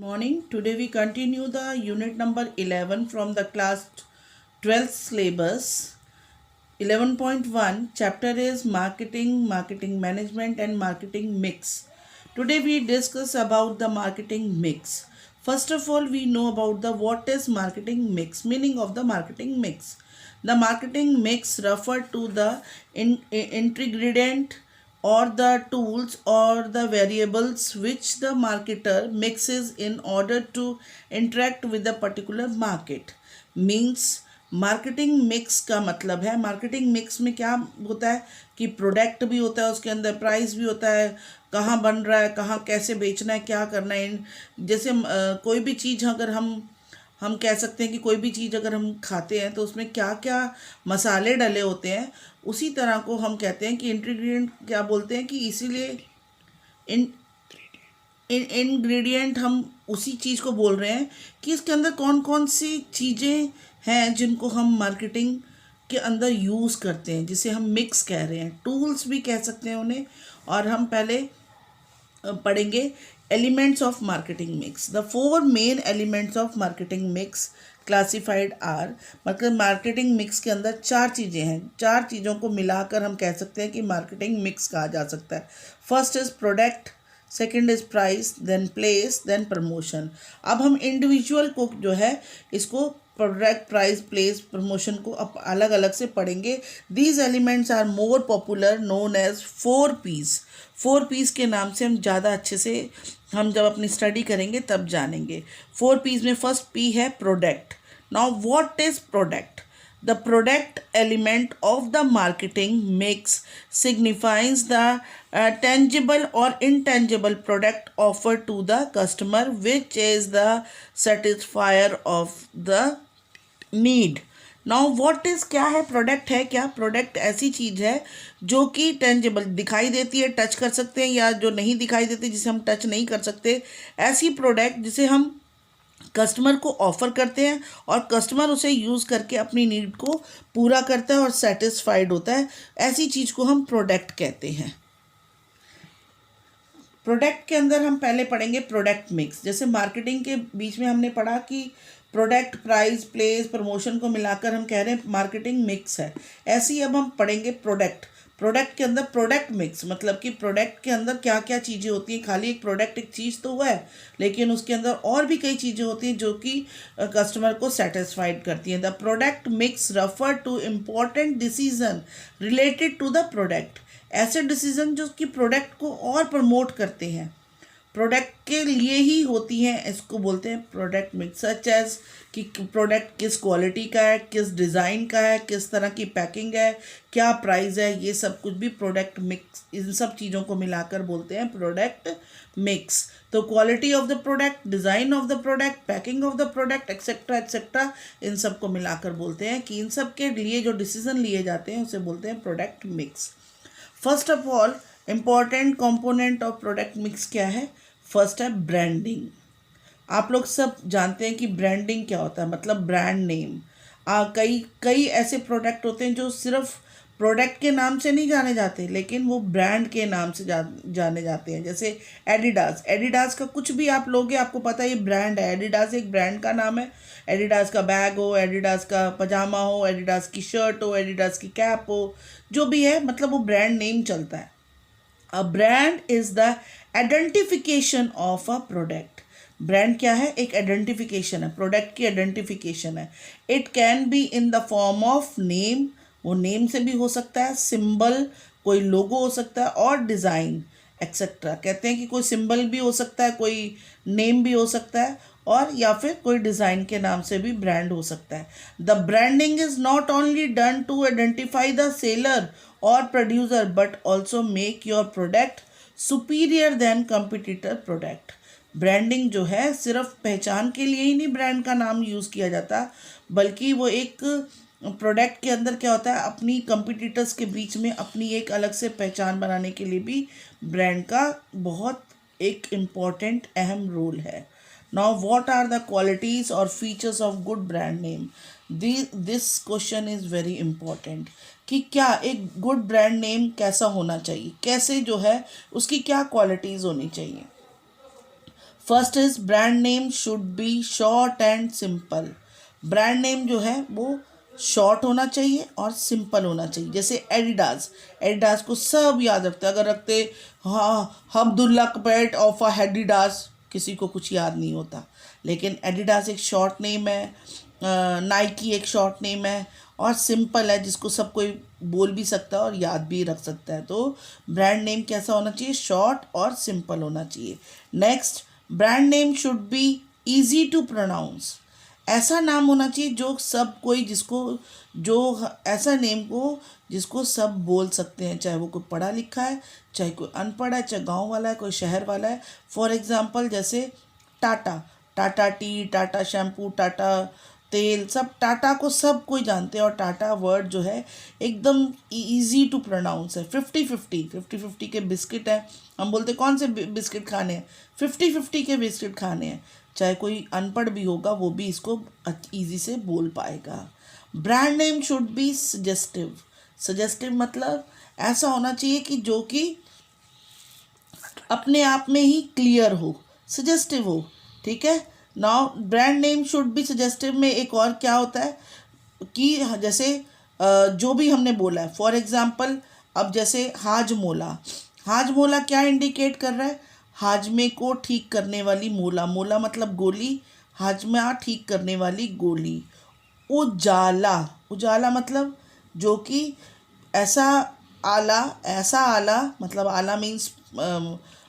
Morning. Today we continue the unit number 11 from the class 12th syllabus. 11.1 chapter is marketing, marketing management and marketing mix. Today we discuss about the marketing mix. First of all, we know about the what is marketing mix, meaning of the marketing mix. The marketing mix refer to the ingredient or the tools or the variables which the marketer mixes in order to interact with the particular market. Means marketing mix का मतलब है, marketing mix में क्या होता है कि product भी होता है, उसके अंदर प्राइस भी होता है, कहाँ बन रहा है, कहाँ कैसे बेचना है, क्या करना है। जैसे कोई भी चीज़ अगर हम कह सकते हैं कि कोई भी चीज़ अगर हम खाते हैं तो उसमें क्या क्या मसाले डले होते हैं, उसी तरह को हम कहते हैं कि इंग्रेडिएंट क्या बोलते हैं कि इसीलिए इन इंग्रेडिएंट हम उसी चीज़ को बोल रहे हैं कि इसके अंदर कौन कौन सी चीज़ें हैं जिनको हम मार्केटिंग के अंदर यूज़ करते हैं, जिसे हम मिक्स कह रहे हैं, टूल्स भी कह सकते हैं उन्हें। और हम पहले पढ़ेंगे elements of marketing mix. The 4 main elements of marketing mix classified are, मतलब मार्केटिंग मिक्स के अंदर 4 चीज़ें हैं, 4 चीज़ों को मिलाकर हम कह सकते हैं कि मार्केटिंग मिक्स कहा जा सकता है। First is product, second is price, then place, then promotion. अब हम इंडिविजुअल को जो है इसको प्रोडक्ट, प्राइस, प्लेस, प्रमोशन को अब अलग अलग से पढ़ेंगे। These elements are more popular known as 4 P's। 4 P's के नाम से हम ज़्यादा अच्छे से हम जब अपनी स्टडी करेंगे तब जानेंगे। 4 P's में फर्स्ट P है product. Now what is product? The product element of the marketing mix signifies the tangible or intangible product offered to the customer, which is the satisfier of the need. Now what is, क्या है product? है क्या product? ऐसी चीज़ है जो कि tangible दिखाई देती है, टच कर सकते हैं, या जो नहीं दिखाई देती जिसे हम टच नहीं कर सकते, ऐसी प्रोडक्ट जिसे हम कस्टमर को ऑफ़र करते हैं और कस्टमर उसे यूज़ करके अपनी नीड को पूरा करता है और सेटिस्फाइड होता है, ऐसी चीज़ को हम प्रोडक्ट कहते हैं। प्रोडक्ट के अंदर हम पहले पढ़ेंगे प्रोडक्ट मिक्स। जैसे मार्केटिंग के बीच में हमने पढ़ा कि प्रोडक्ट, प्राइस, प्लेस, प्रमोशन को मिलाकर हम कह रहे हैं मार्केटिंग मिक्स है। ऐसे ही अब हम पढ़ेंगे प्रोडक्ट। प्रोडक्ट के अंदर प्रोडक्ट मिक्स, मतलब कि प्रोडक्ट के अंदर क्या क्या चीज़ें होती हैं। खाली एक प्रोडक्ट एक चीज़ तो हुआ है, लेकिन उसके अंदर और भी कई चीज़ें होती हैं जो कि कस्टमर को सेटिस्फाइड करती हैं। The product mix refer to important decision related to the product. ऐसे डिसीजन जो कि प्रोडक्ट को और प्रमोट करते हैं, प्रोडक्ट के लिए ही होती हैं, इसको बोलते हैं प्रोडक्ट मिक्स। सच एज कि प्रोडक्ट किस क्वालिटी का है, किस डिज़ाइन का है, किस तरह की पैकिंग है, क्या प्राइस है, ये सब कुछ भी प्रोडक्ट मिक्स, इन सब चीज़ों को मिलाकर बोलते हैं प्रोडक्ट मिक्स। तो quality of the product, design of the product, packing of the product, etcetera etcetera, इन सब को मिलाकर बोलते हैं कि इन सब के लिए जो डिसीजन लिए जाते हैं उसे बोलते हैं product mix. First of all important component of product mix क्या है? फर्स्ट है ब्रांडिंग। आप लोग सब जानते हैं कि ब्रांडिंग क्या होता है, मतलब ब्रांड नेम। कई ऐसे प्रोडक्ट होते हैं जो सिर्फ प्रोडक्ट के नाम से नहीं जाने जाते, लेकिन वो ब्रांड के नाम से जाने जाते हैं। जैसे एडिडास, एडिडास का कुछ भी आप लोगे आपको पता है ये ब्रांड है। एडिडास एक ब्रांड का नाम है। एडिडास का बैग हो, एडिडास का पजामा हो, एडिडास की शर्ट हो, एडिडास की कैप हो, जो भी है, मतलब वो ब्रांड नेम चलता है। A brand is the identification of a product. Brand क्या है? एक आइडेंटिफिकेशन है, प्रोडक्ट की आइडेंटिफिकेशन है। It can be in the form of name, वो नेम से भी हो सकता है, सिंबल, कोई लोगो हो सकता है, और डिज़ाइन एक्सेट्रा। कहते हैं कि कोई सिंबल भी हो सकता है, कोई नेम भी हो सकता है, और या फिर कोई डिज़ाइन के नाम से भी ब्रांड हो सकता है। The branding is not only done to identify the seller और producer but also make your product superior than competitor product. Branding जो है सिर्फ पहचान के लिए ही नहीं ब्रांड का नाम यूज़ किया जाता, बल्कि वो एक प्रोडक्ट के अंदर क्या होता है, अपनी कंपिटिटर्स के बीच में अपनी एक अलग से पहचान बनाने के लिए भी ब्रांड का बहुत एक इम्पॉर्टेंट अहम रोल है। Now what are the qualities और features of good brand name? This question is very important कि क्या एक गुड ब्रांड नेम कैसा होना चाहिए, कैसे जो है उसकी क्या क्वालिटीज़ होनी चाहिए। First is brand name should B short and simple. Brand name जो है वो शॉर्ट होना चाहिए और सिंपल होना चाहिए। जैसे एडिडास, एडिडास को सब याद रखते हैं। अगर रखते हाँ Abdullah carpet of a Adidas, किसी को कुछ याद नहीं होता। लेकिन एडिडास एक शॉर्ट नेम है, नाइकी एक शॉर्ट नेम है और सिंपल है, जिसको सब कोई बोल भी सकता है और याद भी रख सकता है। तो ब्रांड नेम कैसा होना चाहिए? शॉर्ट और सिंपल होना चाहिए। Next, brand name should be easy to pronounce. ऐसा नाम होना चाहिए जो सब कोई ऐसा नेम को जिसको सब बोल सकते हैं, चाहे वो कोई पढ़ा लिखा है, चाहे कोई अनपढ़ है, चाहे गांव वाला है, कोई शहर वाला है। फॉर एग्जांपल जैसे टाटा, टाटा टी, टाटा शैम्पू, टाटा तेल, सब टाटा को सब कोई जानते हैं। और टाटा वर्ड जो है एकदम इजी टू प्रोनाउंस है। 50-50 के बिस्किट है, हम बोलते कौन से बिस्किट खाने हैं? 50-50 के बिस्किट खाने हैं। चाहे कोई अनपढ़ भी होगा वो भी इसको इजी से बोल पाएगा। Brand name should B suggestive. Suggestive मतलब ऐसा होना चाहिए कि जो कि अपने आप में ही क्लियर हो, सजेस्टिव हो। ठीक है। Now brand name should B suggestive में एक और क्या होता है कि जैसे जो भी हमने बोला है, फॉर एग्जांपल अब जैसे हाजमोला, हाजमोला क्या इंडिकेट कर रहा है? हाजमे को ठीक करने वाली मोला, मोला मतलब गोली, हाजमा ठीक करने वाली गोली। उजाला, उजाला मतलब जो कि ऐसा आला, ऐसा आला मतलब आला मीन्स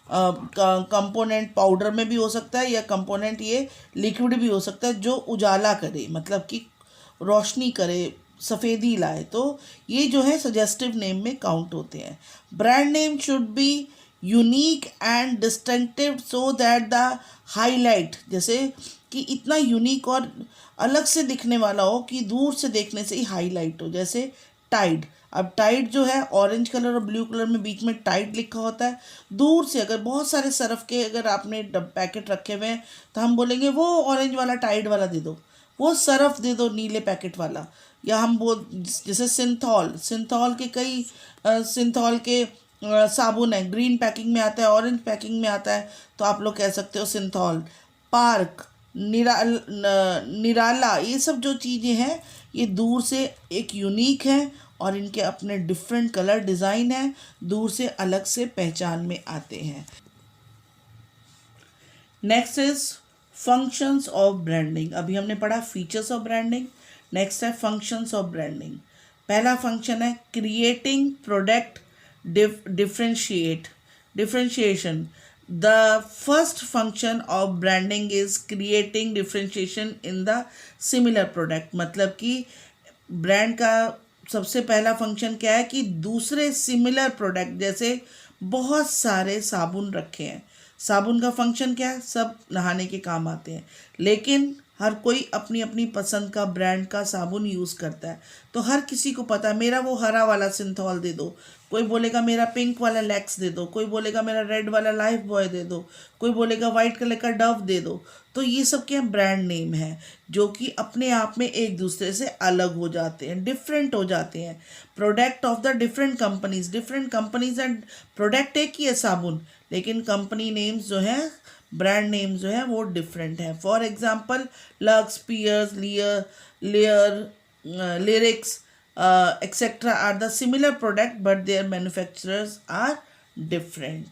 कंपोनेंट पाउडर में भी हो सकता है या कंपोनेंट ये लिक्विड भी हो सकता है, जो उजाला करे मतलब कि रोशनी करे, सफ़ेदी लाए। तो ये जो है सजेस्टिव नेम में काउंट होते हैं। Brand name should be unique and distinctive so that the highlight, जैसे कि इतना यूनिक और अलग से दिखने वाला हो कि दूर से देखने से ही हाईलाइट हो। जैसे टाइड, अब टाइड जो है ऑरेंज कलर और ब्लू कलर में बीच में टाइड लिखा होता है। दूर से अगर बहुत सारे सर्फ के अगर आपने पैकेट रखे हुए हैं तो हम बोलेंगे वो ऑरेंज वाला टाइड वाला दे दो, वो सर्फ दे दो नीले पैकेट वाला। या हम जैसे सिंथॉल, सिंथॉल के कई सिंथॉल के साबुन है, ग्रीन पैकिंग में आता है, ऑरेंज पैकिंग में आता है, तो आप लोग कह सकते हो सिंथॉल। पार्क, निराला, ये सब जो चीज़ें हैं ये दूर से एक यूनिक है और इनके अपने डिफरेंट कलर डिज़ाइन है, दूर से अलग से पहचान में आते हैं। Next is functions of branding. अभी हमने पढ़ा फीचर्स ऑफ ब्रांडिंग, नेक्स्ट है फंक्शंस ऑफ ब्रांडिंग। पहला फंक्शन है creating product differentiation. The first function of branding is creating differentiation in the similar product। मतलब कि ब्रांड का सबसे पहला फंक्शन क्या है कि दूसरे सिमिलर प्रोडक्ट, जैसे बहुत सारे साबुन रखे हैं, साबुन का फंक्शन क्या है? सब नहाने के काम आते हैं, लेकिन हर कोई अपनी अपनी पसंद का ब्रांड का साबुन यूज़ करता है। तो हर किसी को पता है मेरा वो हरा वाला सिंथॉल दे दो, कोई बोलेगा मेरा पिंक वाला लैक्स दे दो, कोई बोलेगा मेरा रेड वाला लाइफ बॉय दे दो, कोई बोलेगा वाइट कलर का डव दे दो। तो ये सब क्या ब्रांड नेम है जो कि अपने आप में एक दूसरे से अलग हो जाते हैं, डिफरेंट हो जाते हैं। Product of the different companies and product एक ही है साबुन, लेकिन कंपनी नेम्स जो है, ब्रांड नेम्स जो है वो डिफरेंट है। फॉर एग्जांपल लक्स, पियर्स, लिरिक्स etc. are the similar product but their manufacturers are different.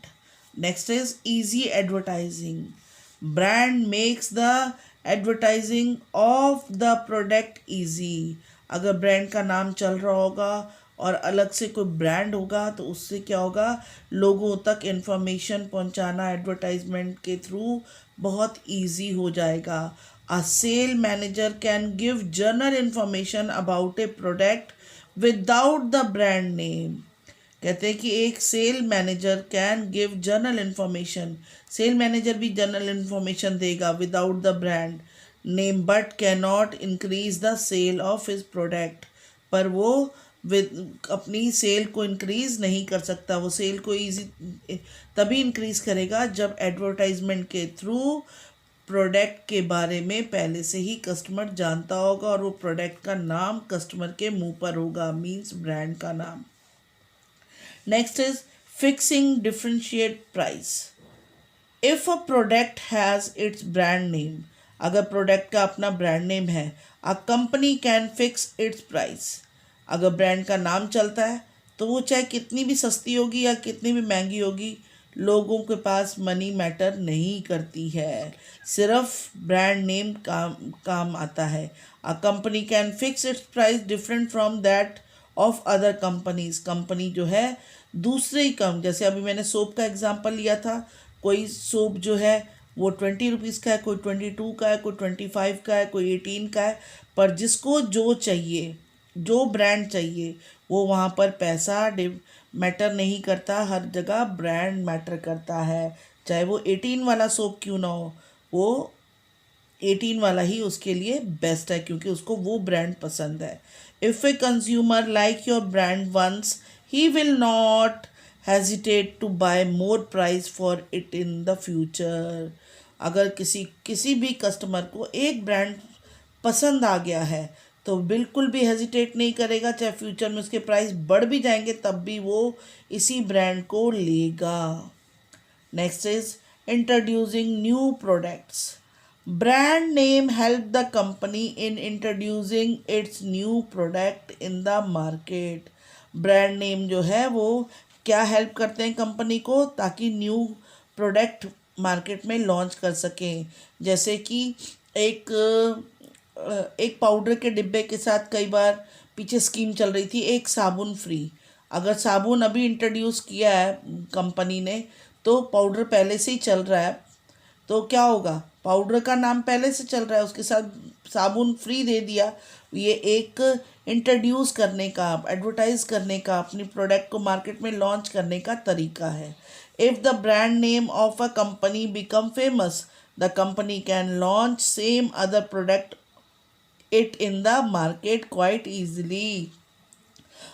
Next is easy advertising. Brand makes the advertising of the product easy। अगर brand का नाम चल रहा होगा और अलग से कोई ब्रांड होगा तो उससे क्या होगा, लोगों तक इन्फॉर्मेशन पहुंचाना एडवर्टाइजमेंट के थ्रू बहुत इजी हो जाएगा। A sale manager can give general information about a product without the brand name। कहते हैं कि एक sale manager can give general information, sale manager भी जनरल इन्फॉर्मेशन देगा without the brand name, but can not increase the sale of his product. पर वो अपनी cell को इंक्रीज नहीं कर सकता। वो सेल को इजी तभी इंक्रीज करेगा जब एडवर्टाइजमेंट के थ्रू प्रोडक्ट के बारे में पहले से ही कस्टमर जानता होगा और वो प्रोडक्ट का नाम कस्टमर के मुंह पर होगा, मीन्स ब्रांड का नाम। Next is fixing differentiate price. If a product has its brand name, अगर प्रोडक्ट का अपना ब्रांड नेम है, a company can fix it's price, अगर ब्रांड का नाम चलता है तो वो चाहे कितनी भी सस्ती होगी या कितनी भी महंगी होगी, लोगों के पास मनी मैटर नहीं करती है, सिर्फ ब्रांड नेम काम आता है। A company can fix it's price different from that of other companies, company जो है दूसरे ही कम, जैसे अभी मैंने सोप का एग्जांपल लिया था, कोई सोप जो है वो 20 रुपीज़ का है, कोई 22 का है, कोई 25 का है, कोई 18 का है, पर जिसको जो चाहिए, जो ब्रांड चाहिए, वो वहाँ पर पैसा मैटर नहीं करता, हर जगह ब्रांड मैटर करता है, चाहे वो 18 वाला सोप क्यों ना हो, वो 18 वाला ही उसके लिए बेस्ट है क्योंकि उसको वो ब्रांड पसंद है। If a consumer like your brand once, he will not hesitate to buy more price for it in the future, अगर किसी भी कस्टमर को एक ब्रांड पसंद आ गया है तो बिल्कुल भी हेजिटेट नहीं करेगा, चाहे फ्यूचर में उसके प्राइस बढ़ भी जाएंगे तब भी वो इसी ब्रांड को लेगा। Next is introducing new products, brand name help the company in introducing its new product in the market, brand name जो है वो क्या हेल्प करते हैं कंपनी को, ताकि न्यू प्रोडक्ट मार्केट में लॉन्च कर सकें, जैसे कि एक एक पाउडर के डिब्बे के साथ कई बार पीछे स्कीम चल रही थी एक साबुन फ्री, अगर साबुन अभी इंट्रोड्यूस किया है कंपनी ने तो पाउडर पहले से ही चल रहा है, तो क्या होगा, पाउडर का नाम पहले से चल रहा है, उसके साथ साबुन फ्री दे दिया, ये एक इंट्रोड्यूस करने का, एडवर्टाइज करने का, अपनी प्रोडक्ट को मार्केट में लॉन्च करने का तरीका है। If the brand name of a company become famous, the company can launch same other product it in the market quite easily,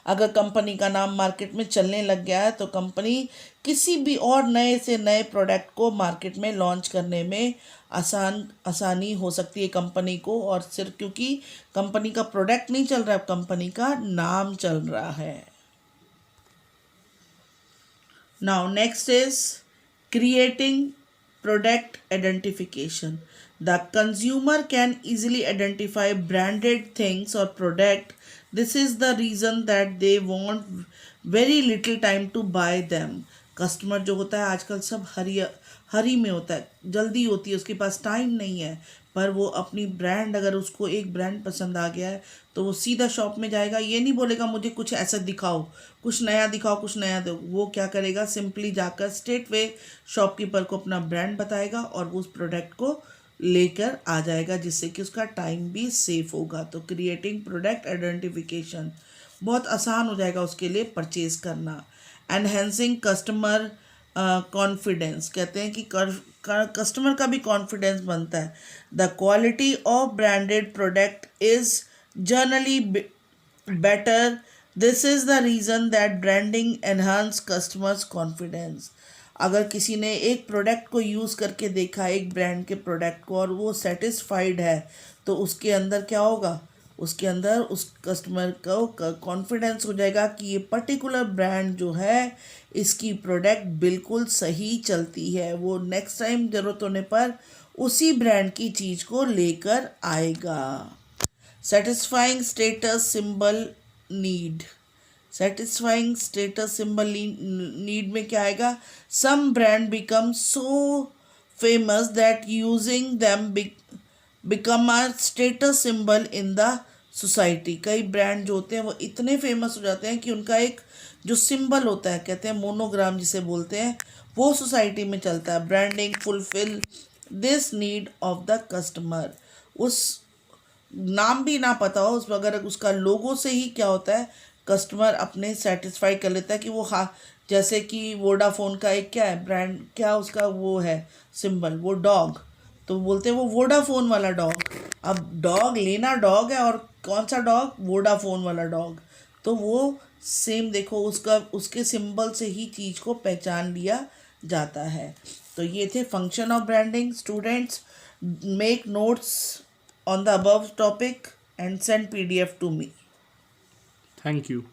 अगर कंपनी का नाम मार्केट में चलने लग गया है तो कंपनी किसी भी और नए से नए प्रोडक्ट को मार्केट में लॉन्च करने में आसानी हो सकती है कंपनी को, और सिर्फ क्योंकि कंपनी का प्रोडक्ट नहीं चल रहा है, कंपनी का नाम चल रहा है। Now next is creating product identification, the consumer can easily identify branded things or product, this is the reason that they want very little time to buy them, customer जो होता है आजकल सब हरी में होता है, जल्दी होती है, उसके पास टाइम नहीं है, पर वो अपनी ब्रांड, अगर उसको एक ब्रांड पसंद आ गया है तो वो सीधा शॉप में जाएगा, ये नहीं बोलेगा मुझे कुछ ऐसा दिखाओ, कुछ नया दिखाओ, कुछ नया दो, वो क्या करेगा, सिंपली जाकर स्ट्रेट वे शॉपकीपर को अपना ब्रांड बताएगा और वो उस प्रोडक्ट को लेकर आ जाएगा, जिससे कि उसका टाइम भी सेफ होगा। तो क्रिएटिंग प्रोडक्ट आइडेंटिफिकेशन बहुत आसान हो जाएगा उसके लिए परचेज करना। एनहेंसिंग कस्टमर कॉन्फिडेंस, कहते हैं कि कस्टमर का भी कॉन्फिडेंस बनता है, the quality of branded product is generally better, this is the reason that branding enhance customers confidence, अगर किसी ने एक प्रोडक्ट को यूज़ करके देखा, एक ब्रांड के प्रोडक्ट को, और वो सेटिस्फाइड है, तो उसके अंदर क्या होगा, उसके अंदर उस कस्टमर को कॉन्फिडेंस हो जाएगा कि ये पर्टिकुलर ब्रांड जो है इसकी प्रोडक्ट बिल्कुल सही चलती है, वो नेक्स्ट टाइम ज़रूरत होने पर उसी ब्रांड की चीज़ को लेकर आएगा। Satisfying status symbol need, satisfying status symbol need में क्या आएगा, some brand become so famous that using them become a status symbol in the society, कई ब्रांड जो होते हैं वो इतने फेमस हो जाते हैं कि उनका एक जो सिंबल होता है, कहते हैं मोनोग्राम जिसे बोलते हैं, वो सोसाइटी में चलता है। Branding fulfil this need of the customer, उस नाम भी ना पता हो उस, अगर उसका लोगो से ही क्या होता है, कस्टमर अपने सेटिस्फाई कर लेता है कि वो, हाँ, जैसे कि वोडाफोन का एक क्या है ब्रांड, क्या उसका वो है सिंबल, वो डॉग, तो बोलते हैं वो वोडाफोन वाला डॉग, अब डॉग लेना डॉग है और कौन सा डॉग, वोडाफोन वाला डॉग, तो वो सेम देखो उसका उसके सिंबल से ही चीज़ को पहचान लिया जाता है। तो ये थे function of branding. Students, make notes on the above topic and send PDF to me. Thank you.